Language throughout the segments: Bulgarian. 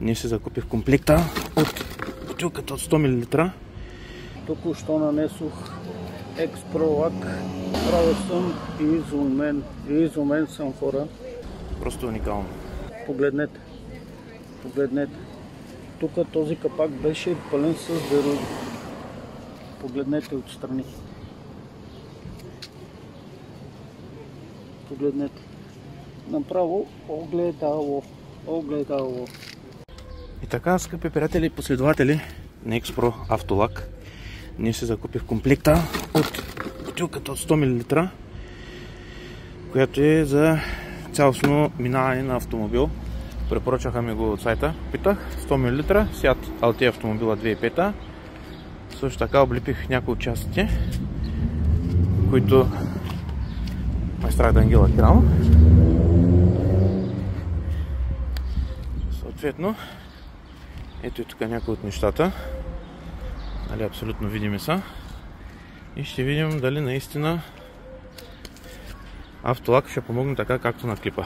Днес си закупих комплекта от бутилката от 100 мл. Току-що нанесох X-Pro-Lac. Право съм и изумен съм, хора. Просто уникално. Погледнете. Тук този капак беше пълен с дърво. Погледнете отстрани. Погледнете. Направо огледало. И така, скъпи приятели и последователи на X-Pro Автолак, днес си закупих комплекта от бутилката от 100 мл, която е за цялостно минаване на автомобил. Препоръчаха ми го от сайта. Питах 100 мл, Seat Altea автомобила 2005. Също така облепих някои от частите, които ме страх да ги лакирам. Съответно, ето и тук някои от нещата. Нали, абсолютно видими са. И ще видим дали наистина Автолак ще помогне така, както на клипа.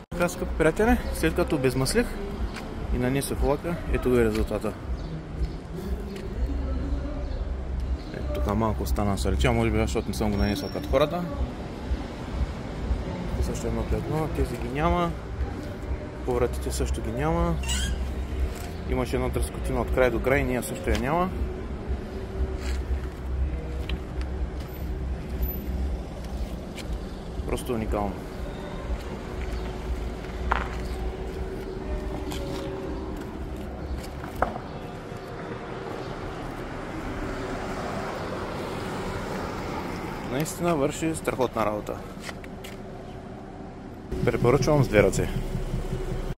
Така, скъпи приятели, след като обезмъслих и нанесох лака, ето го е резултата. Ето тук малко остана сърча, може би защото не съм го нанесъл като хората. Също едно петно, тези ги няма. Повратите също ги няма. Имаше едно тръскотина от край до край, ние също я няма. Просто уникално. Наистина върши страхотна работа. Препоръчвам с две ръце.